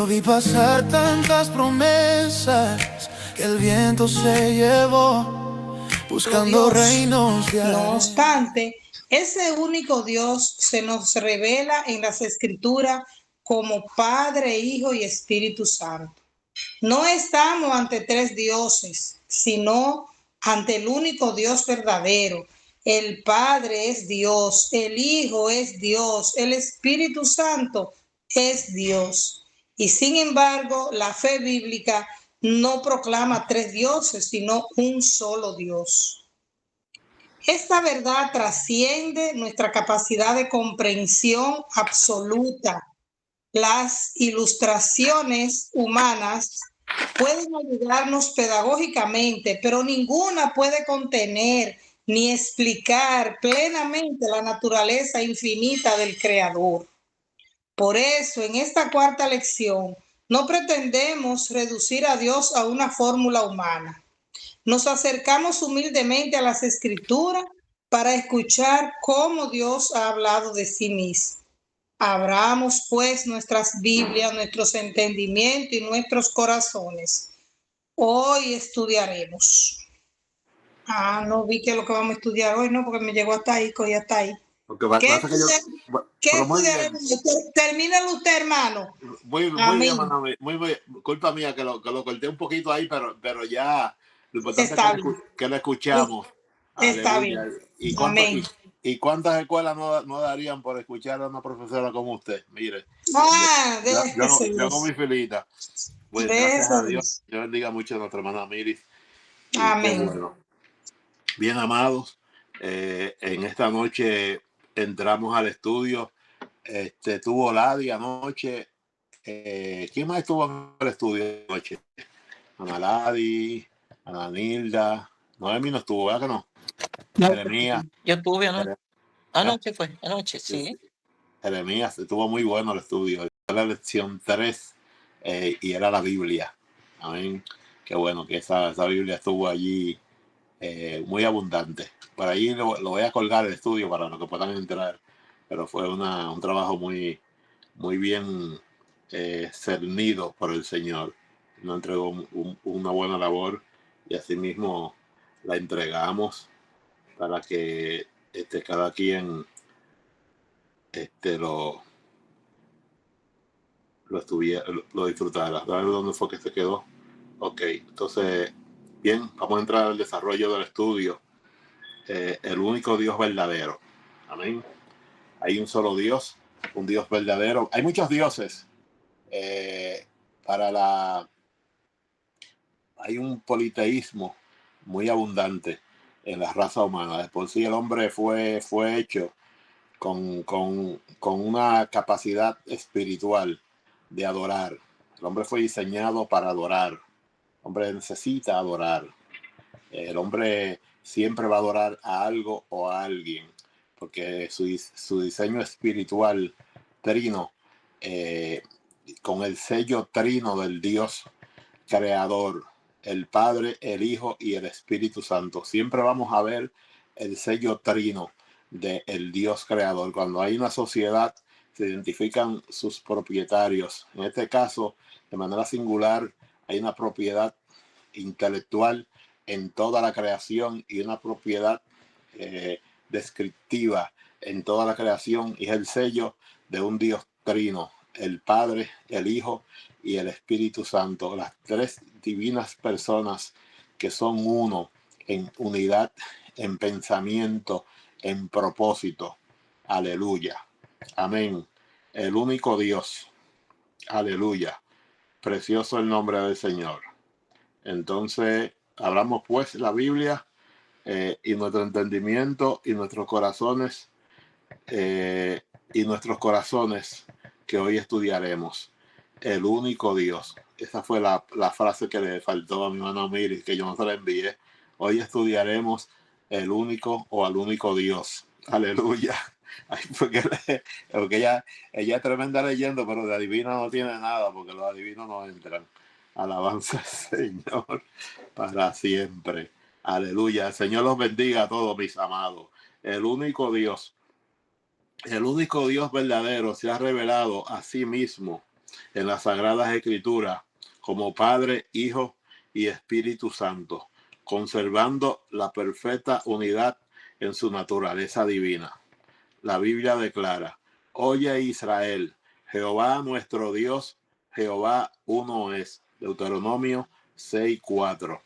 Yo vi pasar tantas promesas que el viento se llevó, buscando Dios. reinos de No aire. obstante, ese único Dios se nos revela en las Escrituras como Padre, Hijo y Espíritu Santo. No estamos ante tres dioses, sino ante el único Dios verdadero. El Padre es Dios, el Hijo es Dios, el Espíritu Santo es Dios. Y sin embargo, la fe bíblica no proclama tres dioses, sino un solo Dios. Esta verdad trasciende nuestra capacidad de comprensión absoluta. Las ilustraciones humanas pueden ayudarnos pedagógicamente, pero ninguna puede contener ni explicar plenamente la naturaleza infinita del Creador. Por eso, en esta cuarta lección, no pretendemos reducir a Dios a una fórmula humana. Nos acercamos humildemente a las Escrituras para escuchar cómo Dios ha hablado de sí mismo. Abramos pues nuestras Biblias, nuestros entendimientos y nuestros corazones. Hoy estudiaremos. No vi que lo que vamos a estudiar hoy, no, porque me llegó hasta ahí, que ya está ahí. Porque ¿Qué, pasa que yo, ¿Qué pero muy bien, estudiaremos? Termínalo usted, hermano. muy bien, Amén. Manami, culpa mía que lo corté un poquito ahí, pero ya lo importante es Está bien. que lo escuchamos. Está Aleluya. bien. Y, Amén. y cuántas escuelas no darían por escuchar a una profesora como usted? Mire, yo hago mi Déjese filita. Pues gracias a Dios. Dios. Dios bendiga mucho a nuestra hermana Miris. Y qué Amén. bueno. Bien, amados, en esta noche entramos al estudio. Tuvo Ladi anoche. ¿Quién más estuvo en el estudio anoche? Ana Ladi, Ana Nilda. Noemi no estuvo, ¿verdad que no? Jeremías. Yo tuve anoche. Anoche fue, anoche, Sí. sí. Jeremías, estuvo muy bueno el estudio. La lección 3 y era la Biblia. Amén. Qué bueno que esa Biblia estuvo allí muy abundante. Por ahí lo voy a colgar el estudio para los que puedan entrar. Pero fue un trabajo muy bien cernido por el Señor. Nos entregó una buena labor y asimismo la entregamos para que cada quien lo disfrutara. A ver dónde fue que se quedó. Ok, entonces, bien, vamos a entrar al desarrollo del estudio. El único Dios verdadero. Amén. Hay un solo Dios, un Dios verdadero. Hay muchos dioses. Hay un politeísmo muy abundante en la raza humana. De por sí el hombre fue hecho con una capacidad espiritual de adorar. El hombre fue diseñado para adorar. El hombre necesita adorar. El hombre siempre va a adorar a algo o a alguien, porque su diseño espiritual trino, con el sello trino del Dios creador, el Padre, el Hijo y el Espíritu Santo. Siempre vamos a ver el sello trino del Dios creador. Cuando hay una sociedad, se identifican sus propietarios. En este caso, de manera singular, hay una propiedad intelectual en toda la creación y una propiedad descriptiva en toda la creación, y es el sello de un Dios trino, el Padre, el Hijo y el Espíritu Santo, las tres divinas personas que son uno en unidad, en pensamiento, en propósito. Aleluya. Amén. El único Dios. Aleluya. Precioso el nombre del Señor. Entonces, abramos pues la Biblia y nuestro entendimiento y nuestros corazones que hoy estudiaremos. El único Dios. Esa fue la frase que le faltó a mi hermano Miri, que yo no se la envié. Hoy estudiaremos el único o al único Dios. Aleluya. Ay, porque ella es tremenda leyendo, pero de adivina no tiene nada, porque los adivinos no entran. Alabanza al Señor para siempre. Aleluya. El Señor los bendiga a todos, mis amados. El único Dios verdadero se ha revelado a sí mismo en las Sagradas Escrituras como Padre, Hijo y Espíritu Santo, conservando la perfecta unidad en su naturaleza divina. La Biblia declara: oye Israel, Jehová nuestro Dios, Jehová uno es. Deuteronomio 6:4.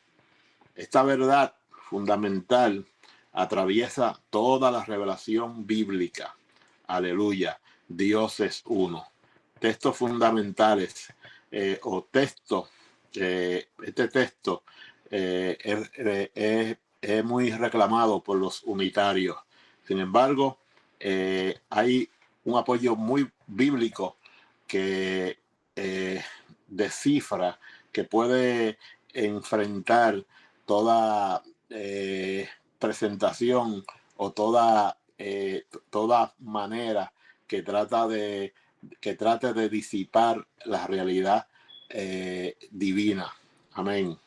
Esta verdad fundamental atraviesa toda la revelación bíblica. Aleluya, Dios es uno. Textos fundamentales o texto, este texto es muy reclamado por los unitarios. Sin embargo, hay un apoyo muy bíblico que descifra, que puede enfrentar toda presentación o toda manera que trate de disipar la realidad divina. Amén.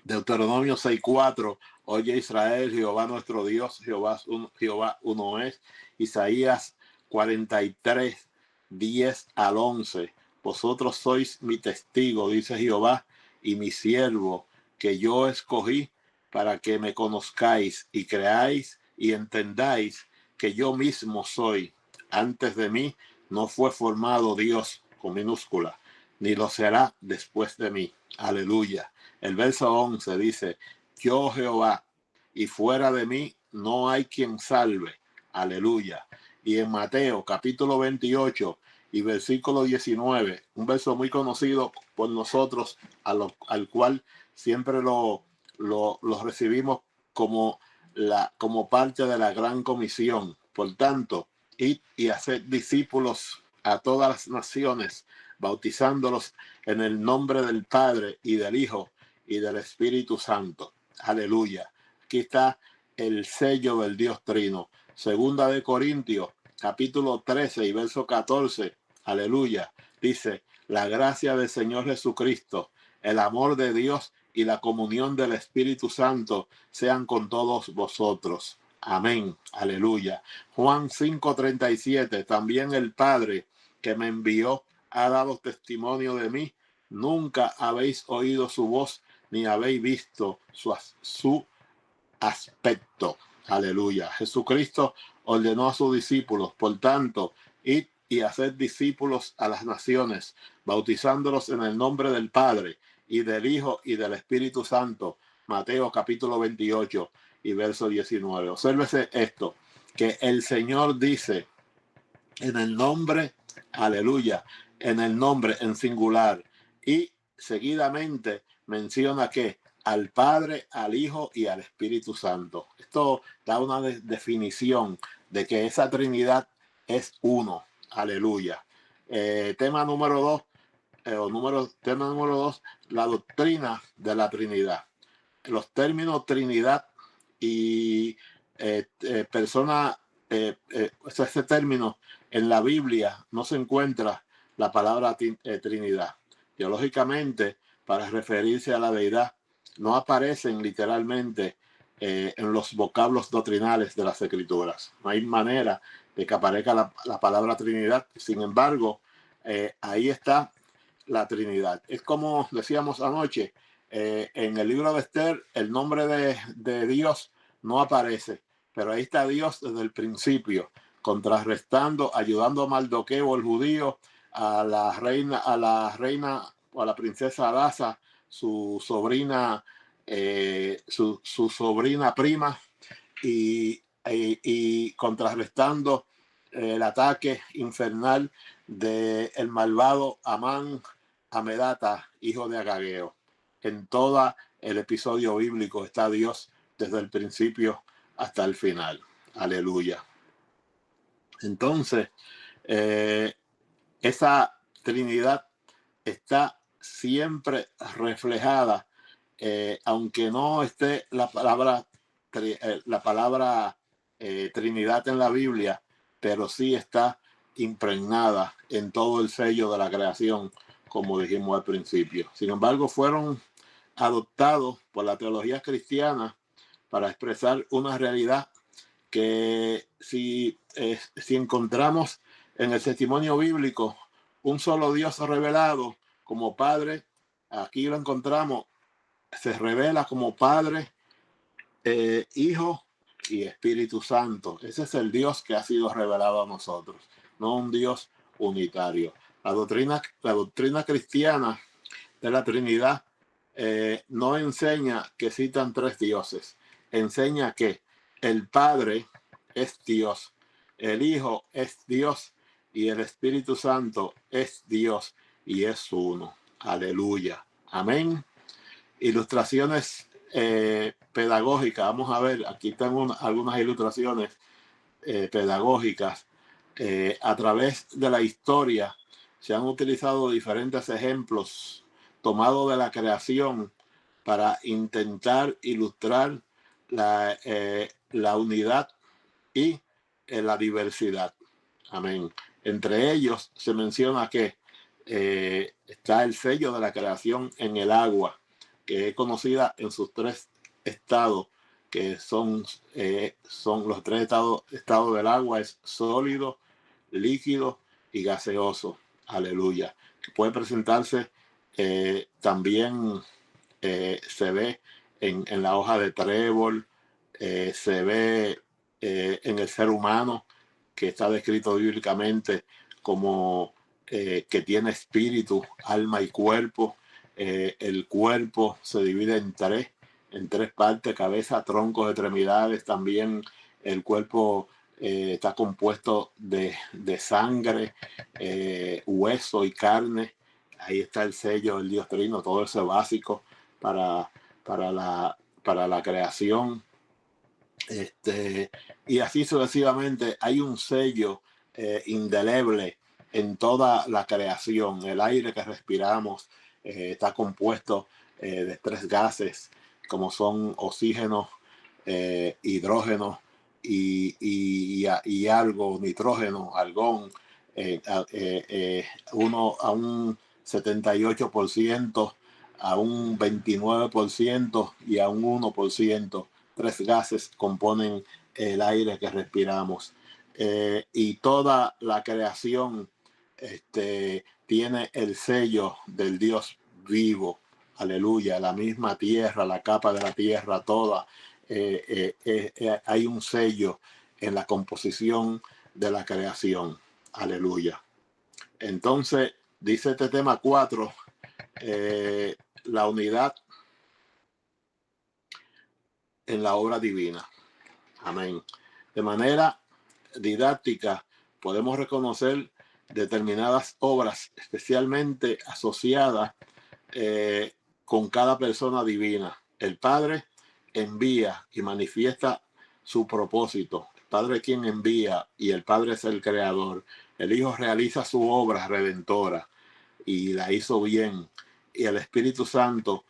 Deuteronomio 6:4. Oye Israel, Jehová nuestro Dios, Jehová uno es. Isaías 43, 10 al 11. Vosotros sois mi testigo, dice Jehová, y mi siervo, que yo escogí para que me conozcáis y creáis y entendáis que yo mismo soy. Antes de mí no fue formado Dios, con minúscula, ni lo será después de mí. Aleluya. El verso 11 dice: yo Jehová, y fuera de mí no hay quien salve. Aleluya. Y en Mateo capítulo 28 y versículo 19, un verso muy conocido por nosotros, al cual siempre lo recibimos como parte de la gran comisión. Por tanto, id y haced discípulos a todas las naciones, bautizándolos en el nombre del Padre y del Hijo y del Espíritu Santo. Aleluya. Aquí está el sello del Dios Trino. Segunda de Corintios, capítulo 13 y verso 14. Aleluya. Dice: la gracia del Señor Jesucristo, el amor de Dios y la comunión del Espíritu Santo sean con todos vosotros. Amén. Aleluya. Juan 5:37. También el Padre que me envió ha dado testimonio de mí. Nunca habéis oído su voz, ni habéis visto su aspecto. Aleluya. Jesucristo ordenó a sus discípulos: por tanto, id y haced discípulos a las naciones, bautizándolos en el nombre del Padre y del Hijo y del Espíritu Santo. Mateo capítulo 28 y verso 19. Obsérvese esto, que el Señor dice en el nombre, aleluya, en el nombre en singular, y seguidamente menciona que al Padre, al Hijo y al Espíritu Santo. Esto da una definición de que esa Trinidad es uno. Aleluya. Tema número 2, tema número 2, la doctrina de la Trinidad. Los términos Trinidad y persona, ese término en la Biblia no se encuentra la palabra Trinidad. Teológicamente, para referirse a la deidad, no aparecen literalmente en los vocablos doctrinales de las Escrituras. No hay manera de que aparezca la palabra Trinidad. Sin embargo, ahí está la Trinidad. Es como decíamos anoche, en el libro de Esther, el nombre de Dios no aparece, pero ahí está Dios desde el principio, contrarrestando, ayudando a Mardoqueo, el judío, a la reina o a la princesa Adasa, su sobrina prima, y contrarrestando el ataque infernal del malvado Amán Amedata, hijo de Agageo. En todo el episodio bíblico está Dios desde el principio hasta el final. Aleluya. Entonces, esa Trinidad está siempre reflejada, aunque no esté la palabra Trinidad en la Biblia, pero sí está impregnada en todo el sello de la creación, como dijimos al principio. Sin embargo, fueron adoptados por la teología cristiana para expresar una realidad que si encontramos en el testimonio bíblico un solo Dios revelado como Padre. Aquí lo encontramos, se revela como Padre, Hijo y Espíritu Santo. Ese es el Dios que ha sido revelado a nosotros, no un Dios unitario. La doctrina cristiana de la Trinidad no enseña que existan tres dioses. Enseña que el Padre es Dios, el Hijo es Dios y el Espíritu Santo es Dios y es uno. Aleluya. Amén. Ilustraciones pedagógicas. Vamos a ver, aquí están algunas ilustraciones pedagógicas. A través de la historia se han utilizado diferentes ejemplos tomados de la creación para intentar ilustrar la unidad y la diversidad. Amén. Entre ellos se menciona que está el sello de la creación en el agua, que es conocida en sus tres estados, que son los tres estados del agua: es sólido, líquido y gaseoso. Aleluya. Que puede presentarse también, se ve en la hoja de trébol, se ve en el ser humano, que está descrito bíblicamente como que tiene espíritu, alma y cuerpo. El cuerpo se divide en tres partes: cabeza, troncos, extremidades. También el cuerpo está compuesto de sangre, hueso y carne. Ahí está el sello del Dios Trino, todo eso es básico para la creación. Y así sucesivamente. Hay un sello indeleble en toda la creación. El aire que respiramos está compuesto de tres gases, como son oxígeno, hidrógeno y algo, nitrógeno, argón, uno a un 78%, a un 29% y a un 1%. Tres gases componen el aire que respiramos. Y toda la creación tiene el sello del Dios vivo. Aleluya. La misma tierra, la capa de la tierra, toda. Hay un sello en la composición de la creación. Aleluya. Entonces, dice este tema 4, la unidad en la obra divina. Amén. De manera didáctica podemos reconocer determinadas obras especialmente asociadas con cada persona divina. El Padre envía y manifiesta su propósito. El Padre es quien envía y el Padre es el creador. El Hijo realiza su obra redentora y la hizo bien. Y el Espíritu Santo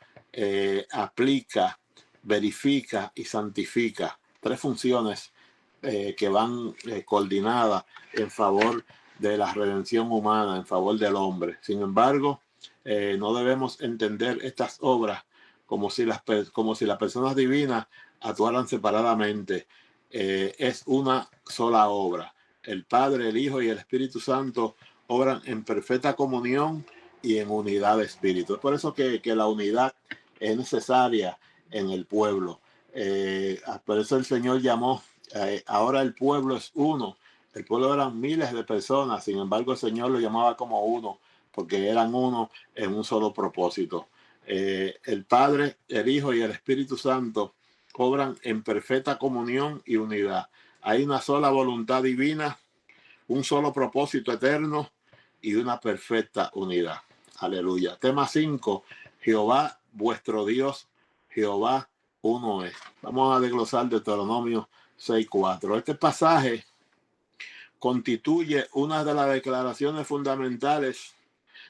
aplica, verifica y santifica. Tres funciones que van coordinadas en favor de la redención humana, en favor del hombre. Sin embargo, no debemos entender estas obras como si las personas divinas actuaran separadamente. Es una sola obra. El Padre, el Hijo y el Espíritu Santo obran en perfecta comunión y en unidad de espíritu. Es por eso que la unidad es necesaria en el pueblo. Por eso el Señor llamó, ahora el pueblo es uno. El pueblo eran miles de personas, sin embargo el Señor lo llamaba como uno, porque eran uno en un solo propósito. El Padre, el Hijo y el Espíritu Santo obran en perfecta comunión y unidad. Hay una sola voluntad divina, un solo propósito eterno y una perfecta unidad. Aleluya. Tema 5. Jehová, vuestro Dios, Jehová uno es. Vamos a desglosar Deuteronomio 6:4. Este pasaje constituye una de las declaraciones fundamentales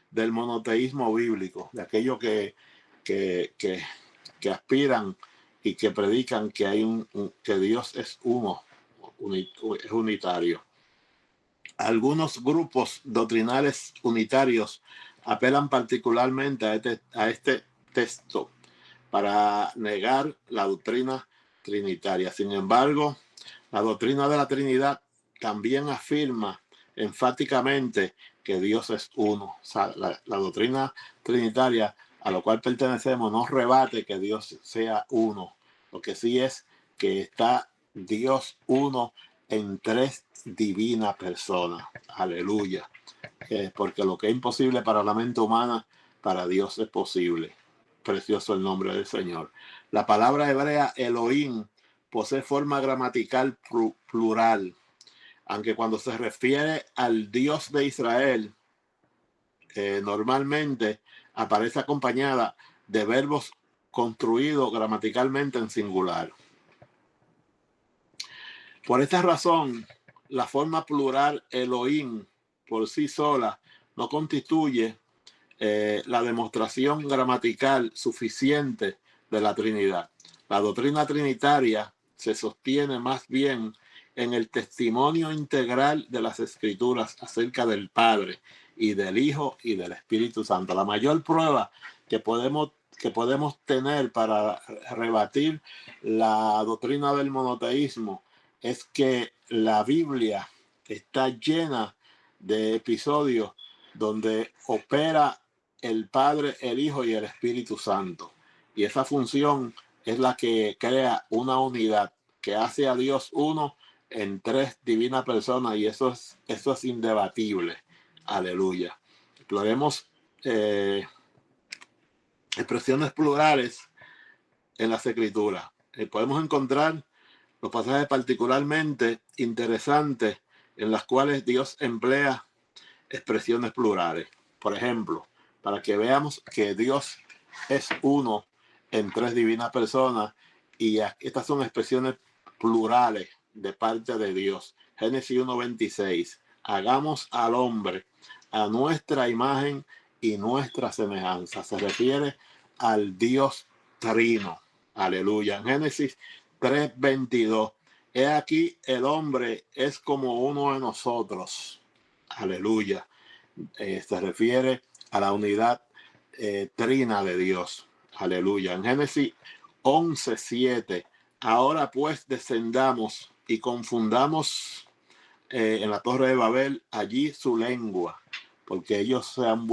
del monoteísmo bíblico, de aquellos que aspiran y que predican que que Dios es uno, es unitario. Algunos grupos doctrinales unitarios apelan particularmente a este texto para negar la doctrina trinitaria. Sin embargo, la doctrina de la Trinidad también afirma enfáticamente que Dios es uno. O sea, la doctrina trinitaria a la cual pertenecemos no rebate que Dios sea uno. Lo que sí es que está Dios uno en tres divinas personas. Aleluya. Porque lo que es imposible para la mente humana, para Dios es posible. Precioso el nombre del Señor. La palabra hebrea Elohim posee forma gramatical plural, aunque cuando se refiere al Dios de Israel, normalmente aparece acompañada de verbos construidos gramaticalmente en singular. Por esta razón, la forma plural Elohim por sí sola no constituye la demostración gramatical suficiente de la Trinidad. La doctrina trinitaria se sostiene más bien en el testimonio integral de las Escrituras acerca del Padre y del Hijo y del Espíritu Santo. La mayor prueba que podemos tener para rebatir la doctrina del monoteísmo es que la Biblia está llena de episodios donde opera el Padre, el Hijo y el Espíritu Santo. Y esa función es la que crea una unidad que hace a Dios uno en tres divinas personas, y eso es indebatible. Aleluya. Exploremos expresiones plurales en las Escrituras. Podemos encontrar los pasajes particularmente interesantes en los cuales Dios emplea expresiones plurales. Por ejemplo, para que veamos que Dios es uno en tres divinas personas, y estas son expresiones plurales de parte de Dios. Génesis 1:26. Hagamos al hombre a nuestra imagen y nuestra semejanza. Se refiere al Dios trino. Aleluya. En Génesis 3:22. He aquí el hombre es como uno de nosotros. Aleluya. Se refiere a la unidad trina de Dios. Aleluya. En Génesis 11:7. Ahora pues descendamos y confundamos en la Torre de Babel allí su lengua, porque ellos se han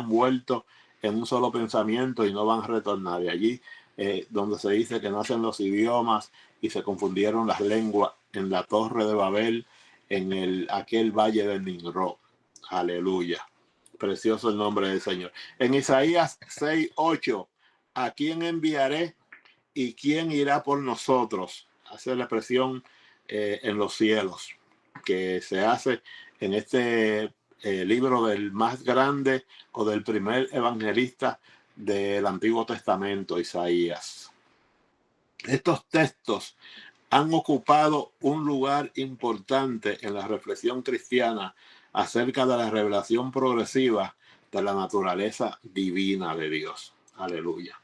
vuelto en un solo pensamiento y no van a retornar. Y allí donde se dice que nacen los idiomas y se confundieron las lenguas en la Torre de Babel, en aquel valle de Nimrod. Aleluya. Precioso el nombre del Señor. En Isaías 6:8, ¿a quién enviaré y quién irá por nosotros? Hace la expresión en los cielos, que se hace en este libro del más grande o del primer evangelista del Antiguo Testamento, Isaías. Estos textos han ocupado un lugar importante en la reflexión cristiana acerca de la revelación progresiva de la naturaleza divina de Dios. Aleluya.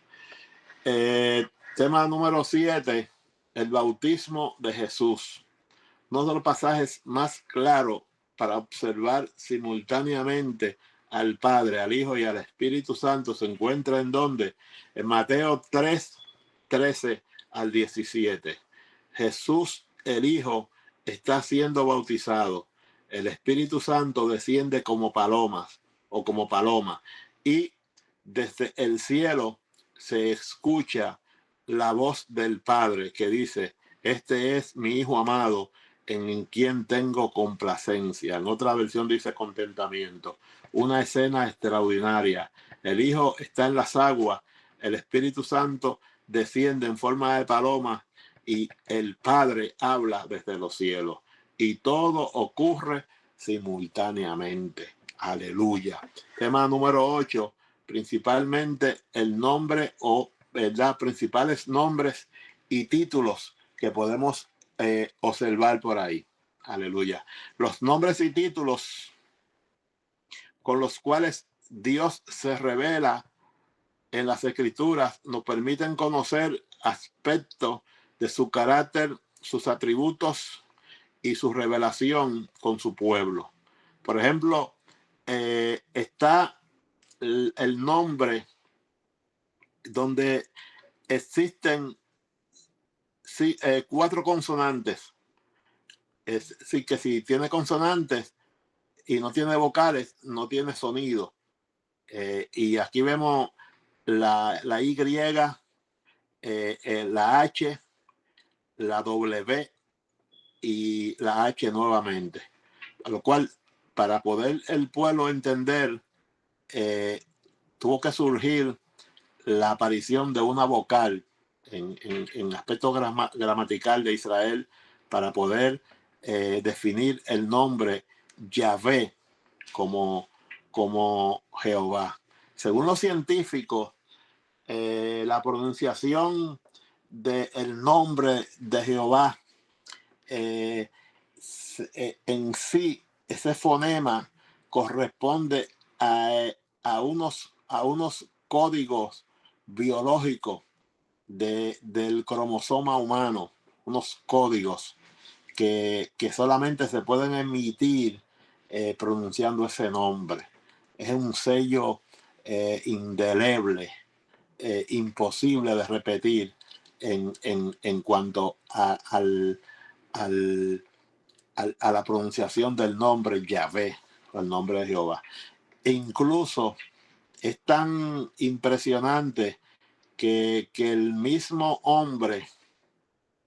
Tema número 7, el bautismo de Jesús. Uno de los pasajes más claros para observar simultáneamente al Padre, al Hijo y al Espíritu Santo se encuentra en donde? En Mateo 3:13 al 17. Jesús, el Hijo, está siendo bautizado. El Espíritu Santo desciende como palomas o como paloma, y desde el cielo se escucha la voz del Padre que dice: este es mi Hijo amado, en quien tengo complacencia. En otra versión dice contentamiento. Una escena extraordinaria. El Hijo está en las aguas, el Espíritu Santo desciende en forma de paloma y el Padre habla desde los cielos. Y todo ocurre simultáneamente. Aleluya. Tema número 8. Principalmente el nombre principales nombres y títulos que podemos observar por ahí. Aleluya. Los nombres y títulos con los cuales Dios se revela en las Escrituras nos permiten conocer aspectos de su carácter, sus atributos y su revelación con su pueblo. Por ejemplo, está el nombre donde existen 4 consonantes. Es decir, que si tiene consonantes y no tiene vocales, no tiene sonido. Y aquí vemos la Y, la H, la W y la H nuevamente. A lo cual, para poder el pueblo entender, tuvo que surgir la aparición de una vocal en aspecto gramatical de Israel para poder definir el nombre Yahvé como Jehová. Según los científicos, la pronunciación del nombre de Jehová en sí, ese fonema corresponde a unos códigos biológicos del cromosoma humano, unos códigos que solamente se pueden emitir pronunciando ese nombre. Es un sello indeleble, imposible de repetir en cuanto a la pronunciación del nombre Yahvé, el nombre de Jehová. E incluso es tan impresionante que el mismo hombre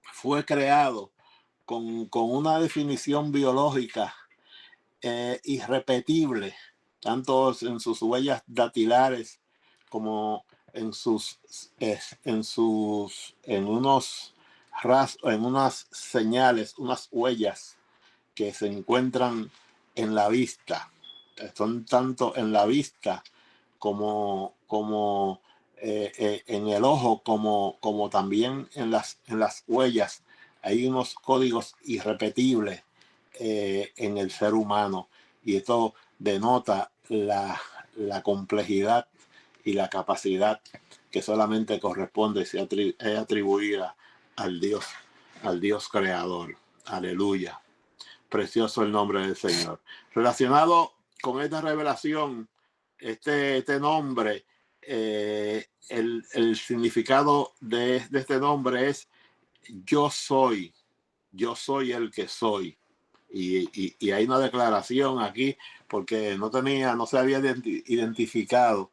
fue creado con una definición biológica irrepetible, tanto en sus huellas dactilares como en unas señales, unas huellas que se encuentran en la vista. Son tanto en la vista como en el ojo, como también en las huellas. Hay unos códigos irrepetibles en el ser humano, y esto denota la complejidad y la capacidad que solamente corresponde es atribuida al Dios creador. Aleluya. Precioso el nombre del Señor. Relacionado con esta revelación, este nombre, el significado de este nombre es yo soy el que soy. Y hay una declaración aquí porque no se había identificado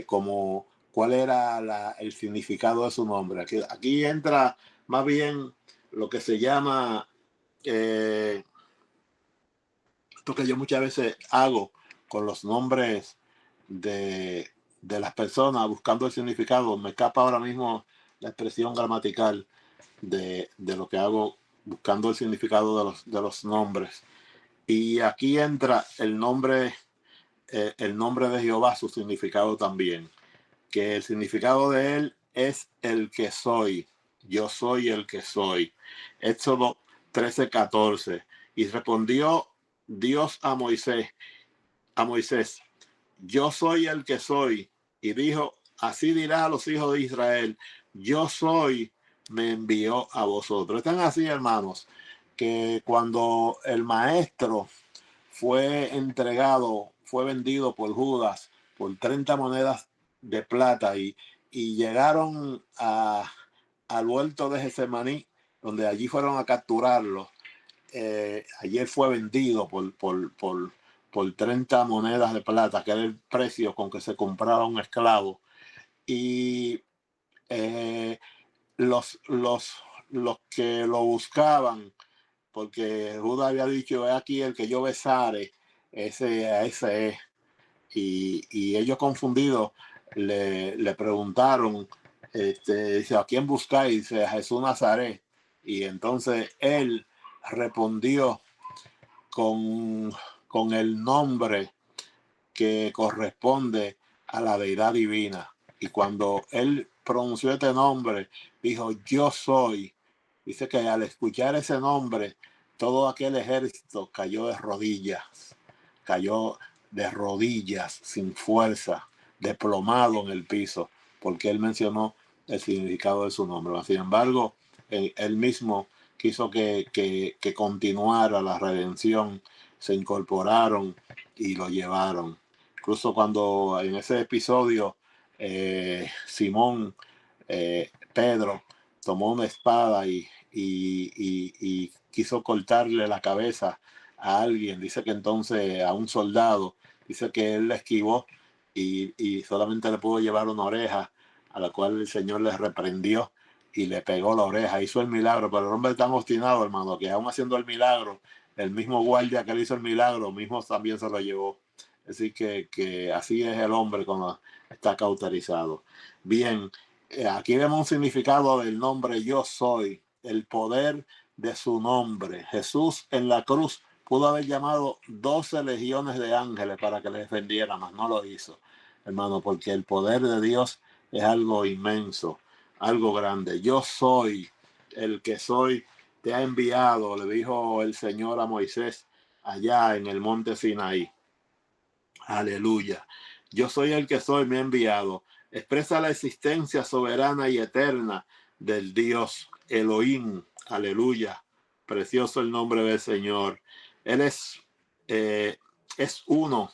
como cuál era el significado de su nombre. Aquí entra más bien lo que se llama esto que yo muchas veces hago con los nombres de las personas buscando el significado. Me escapa ahora mismo la expresión gramatical de lo que hago buscando el significado de los nombres. Y aquí entra el nombre de Jehová, su significado también, que el significado de él es el que soy. Yo soy el que soy. Éxodo 13:14. Y respondió Dios a Moisés, yo soy el que soy. Y dijo, así dirá a los hijos de Israel, yo soy, me envió a vosotros. Están así, hermanos, que cuando el maestro fue vendido por Judas por 30 monedas de plata y llegaron al huerto de Getsemaní, donde allí fueron a capturarlo. Ayer fue vendido por 30 monedas de plata, que era el precio con que se compraba un esclavo. Y los que lo buscaban, porque Judas había dicho, es aquí el que yo besare, ese es. Y ellos confundidos le preguntaron, dice, ¿a quién buscáis? Dice, a Jesús Nazaret. Y entonces él respondió con el nombre que corresponde a la deidad divina. Y cuando él pronunció este nombre, dijo, yo soy. Dice que al escuchar ese nombre, todo aquel ejército cayó de rodillas, sin fuerza, desplomado en el piso, porque él mencionó el significado de su nombre. Sin embargo, él mismo quiso que continuara la redención, se incorporaron y lo llevaron. Incluso cuando en ese episodio Pedro tomó una espada y quiso cortarle la cabeza a alguien. Dice que entonces a un soldado, dice que él le esquivó y solamente le pudo llevar una oreja, a la cual el Señor le reprendió y le pegó la oreja. Hizo el milagro, pero el hombre tan obstinado, hermano, que aún haciendo el milagro, el mismo guardia que le hizo el milagro, mismo también se lo llevó. Así que así es el hombre cuando está cauterizado. Bien, aquí vemos un significado del nombre yo soy, el poder de su nombre. Jesús en la cruz pudo haber llamado 12 legiones de ángeles para que le defendieran, mas no lo hizo, hermano, porque el poder de Dios es algo inmenso, algo grande. Yo soy el que soy, te ha enviado, le dijo el Señor a Moisés allá en el monte Sinaí. Aleluya. Yo soy el que soy, me ha enviado. Expresa la existencia soberana y eterna del Dios Elohim. Aleluya. Precioso el nombre del Señor. Él es uno.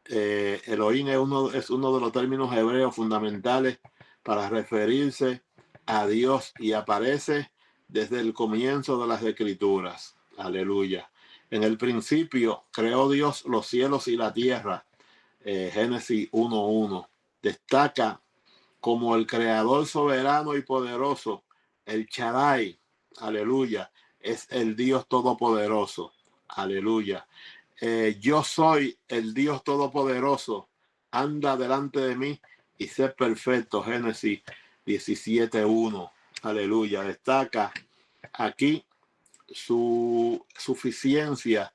Elohim es uno de los términos hebreos fundamentales para referirse a Dios y aparece desde el comienzo de las Escrituras. Aleluya. En el principio creó Dios los cielos y la tierra. Génesis 1:1. Destaca como el creador soberano y poderoso, el Shaddai. Aleluya. Es el Dios todopoderoso. Aleluya. Yo soy el Dios todopoderoso. Anda delante de mí y sé perfecto. Génesis 17:1. Aleluya. Destaca aquí su suficiencia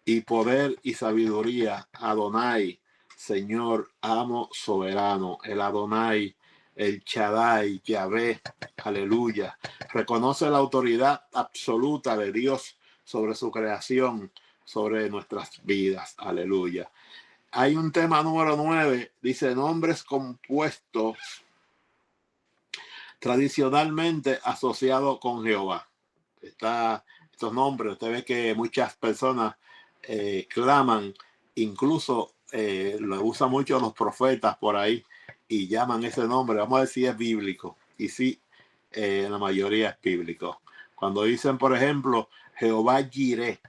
y poder y sabiduría. Adonai, Señor, amo, soberano. El Adonai, el Shaddai, Yahvé. Aleluya. Reconoce la autoridad absoluta de Dios sobre su creación, sobre nuestras vidas. Aleluya. Hay un tema número 9, dice nombres compuestos tradicionalmente asociados con Jehová. Estos nombres, usted ve que muchas personas claman, incluso lo usan mucho los profetas por ahí y llaman ese nombre. Vamos a ver si es bíblico. Y sí, la mayoría es bíblico. Cuando dicen, por ejemplo, Jehová Jireh,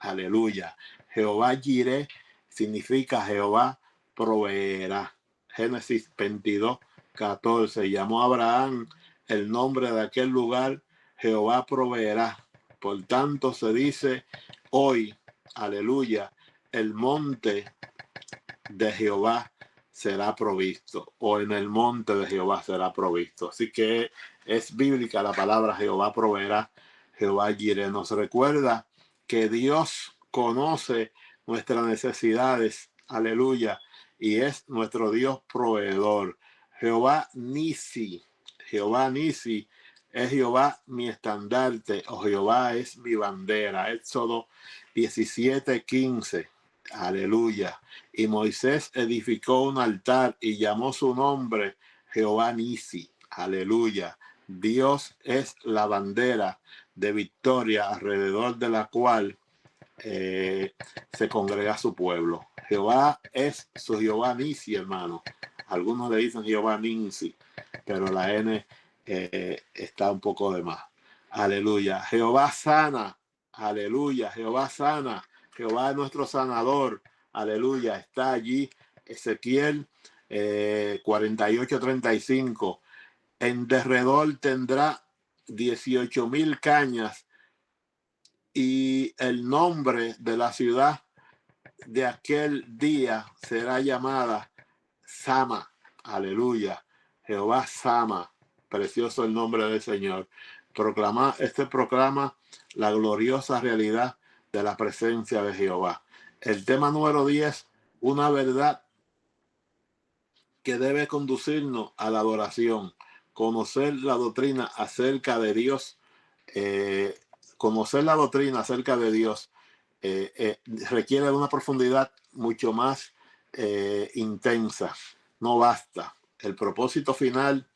aleluya. Jehová Jireh significa Jehová proveerá. Génesis 22:14. Llamó a Abraham el nombre de aquel lugar, Jehová proveerá. Por tanto se dice hoy, aleluya, el monte de Jehová será provisto, o en el monte de Jehová será provisto. Así que es bíblica la palabra Jehová proveerá, Jehová Jireh. Nos recuerda que Dios conoce nuestras necesidades, aleluya, y es nuestro Dios proveedor. Jehová Nisi, Jehová Nisi es Jehová mi estandarte, o Jehová es mi bandera. Éxodo 17:15. Aleluya. Y Moisés edificó un altar y llamó su nombre Jehová Nisi. Aleluya. Dios es la bandera de victoria alrededor de la cual se congrega su pueblo. Jehová es su Jehová Nisi, hermano. Algunos le dicen Jehová Nisi, pero la N está un poco de más. Aleluya. Jehová sana. Aleluya. Jehová sana. Jehová es nuestro sanador. Aleluya. Está allí Ezequiel 48:35. En derredor tendrá 18,000 cañas y el nombre de la ciudad de aquel día será llamada Sama. Aleluya. Jehová Sama. Precioso el nombre del Señor. Proclama la gloriosa realidad de la presencia de Jehová. El tema número 10, una verdad que debe conducirnos a la adoración. Conocer la doctrina acerca de Dios. Conocer la doctrina acerca de Dios requiere de una profundidad mucho más intensa. No basta. El propósito final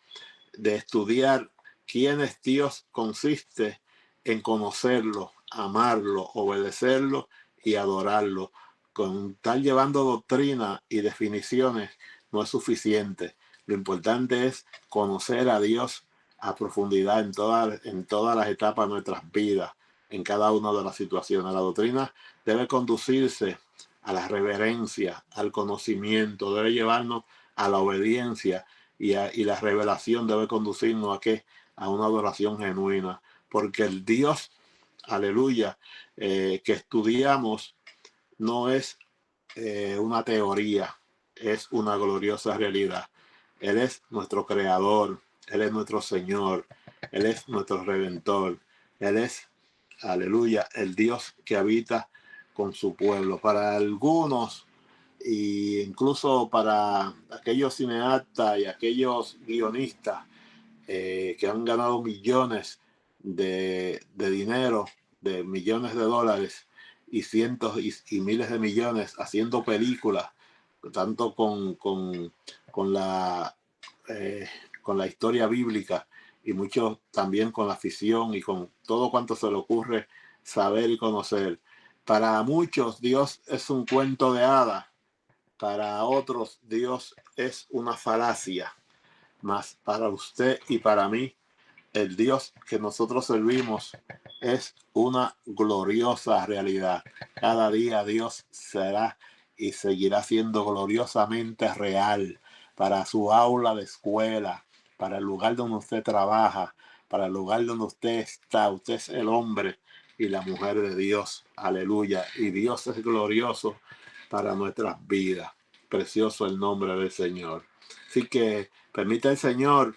de estudiar quién es Dios consiste en conocerlo, amarlo, obedecerlo y adorarlo. Con tal llevando doctrina y definiciones no es suficiente. Lo importante es conocer a Dios a profundidad en todas las etapas de nuestras vidas. en cada una de las situaciones. La doctrina debe conducirse a la reverencia, al conocimiento, debe llevarnos a la obediencia y la revelación debe conducirnos ¿a qué? A una adoración genuina, porque el Dios, aleluya, que estudiamos no es una teoría, es una gloriosa realidad. Él es nuestro creador, Él es nuestro Señor, Él es nuestro Redentor, Él es, aleluya, el Dios que habita con su pueblo. Para algunos, e incluso para aquellos cineastas y aquellos guionistas que han ganado millones de dinero, de millones de dólares y cientos y miles de millones haciendo películas, tanto con la, con la historia bíblica y muchos también con la ficción y con todo cuanto se le ocurre saber y conocer. Para muchos Dios es un cuento de hadas, para otros Dios es una falacia, mas para usted y para mí el Dios que nosotros servimos es una gloriosa realidad. Cada día Dios será y seguirá siendo gloriosamente real para su aula de escuela, para el lugar donde usted trabaja, para el lugar donde usted está. Usted es el hombre y la mujer de Dios. Aleluya. Y Dios es glorioso para nuestras vidas. Precioso el nombre del Señor. Así que permita el Señor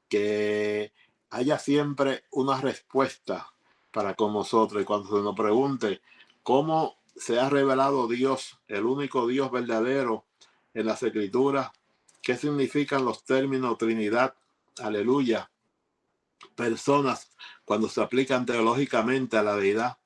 que haya siempre una respuesta para con nosotros. Y cuando se nos pregunte cómo se ha revelado Dios, el único Dios verdadero en las Escrituras, qué significan los términos Trinidad, aleluya, personas, cuando se aplican teológicamente a la deidad,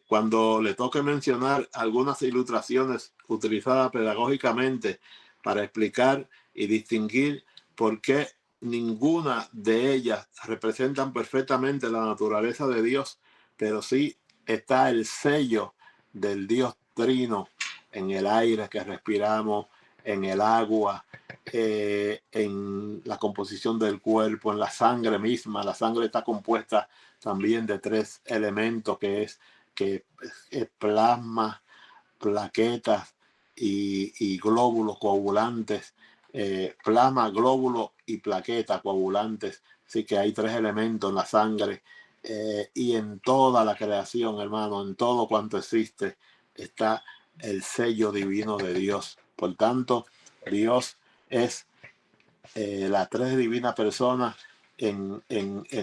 cuando le toque mencionar algunas ilustraciones utilizadas pedagógicamente para explicar y distinguir por qué ninguna de ellas representan perfectamente la naturaleza de Dios, pero sí está el sello del Dios Trino en el aire que respiramos, en el agua, en la composición del cuerpo, en la sangre misma. La sangre está compuesta también de tres elementos que es plasma, plaquetas y glóbulos coagulantes, plasma, glóbulo y plaquetas coagulantes. Así que hay tres elementos en la sangre y en toda la creación, hermano, en todo cuanto existe, está el sello divino de Dios. Por tanto, Dios es la tres divinas personas en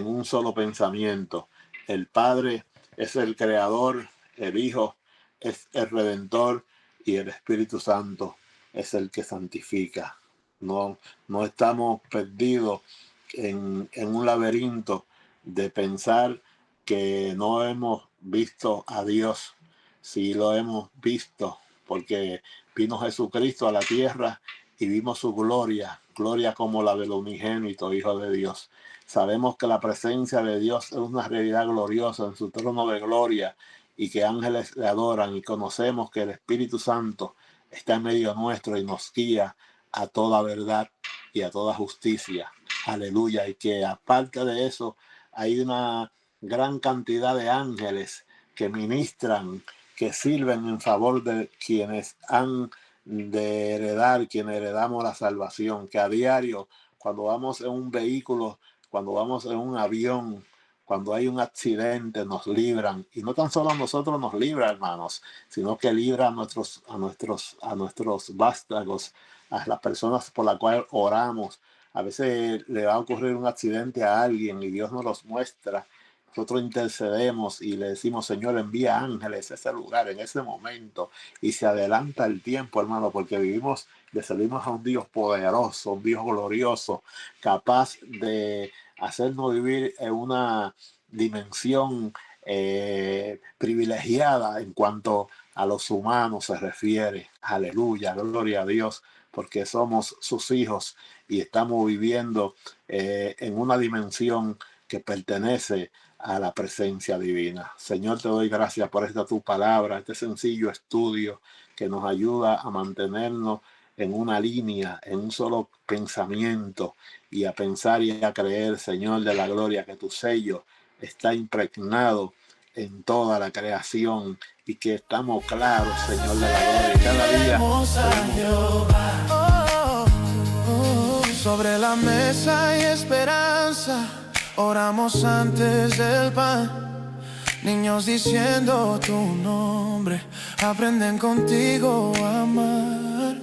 un solo pensamiento. El Padre es el Creador, el Hijo es el Redentor y el Espíritu Santo es el que santifica. No estamos perdidos en un laberinto de pensar que no hemos visto a Dios. Sí lo hemos visto, porque vino Jesucristo a la tierra y vimos su gloria como la del unigénito Hijo de Dios. Sabemos que la presencia de Dios es una realidad gloriosa en su trono de gloria y que ángeles le adoran, y conocemos que el Espíritu Santo está en medio nuestro y nos guía a toda verdad y a toda justicia. Aleluya. Y que aparte de eso hay una gran cantidad de ángeles que ministran, que sirven en favor de quienes han de heredar, quienes heredamos la salvación, que a diario, cuando vamos en un vehículo, cuando vamos en un avión, cuando hay un accidente, nos libran. Y no tan solo a nosotros nos libra, hermanos, sino que libra a nuestros vástagos, a las personas por las cuales oramos. A veces le va a ocurrir un accidente a alguien y Dios nos los muestra. Nosotros intercedemos y le decimos, Señor, envía ángeles a ese lugar, en ese momento. Y se adelanta el tiempo, hermano, porque le servimos a un Dios poderoso, un Dios glorioso, capaz de hacernos vivir en una dimensión privilegiada en cuanto a los humanos se refiere. Aleluya, gloria a Dios, porque somos sus hijos y estamos viviendo en una dimensión que pertenece a la presencia divina. Señor, te doy gracias por esta tu palabra, este sencillo estudio que nos ayuda a mantenernos en una línea, en un solo pensamiento, y a pensar y a creer, Señor de la gloria, que tu sello está impregnado en toda la creación y que estamos claros, Señor de la gloria. Cada día sobre la mesa hay esperanza, oramos antes del pan. Niños diciendo tu nombre, aprenden contigo a amar.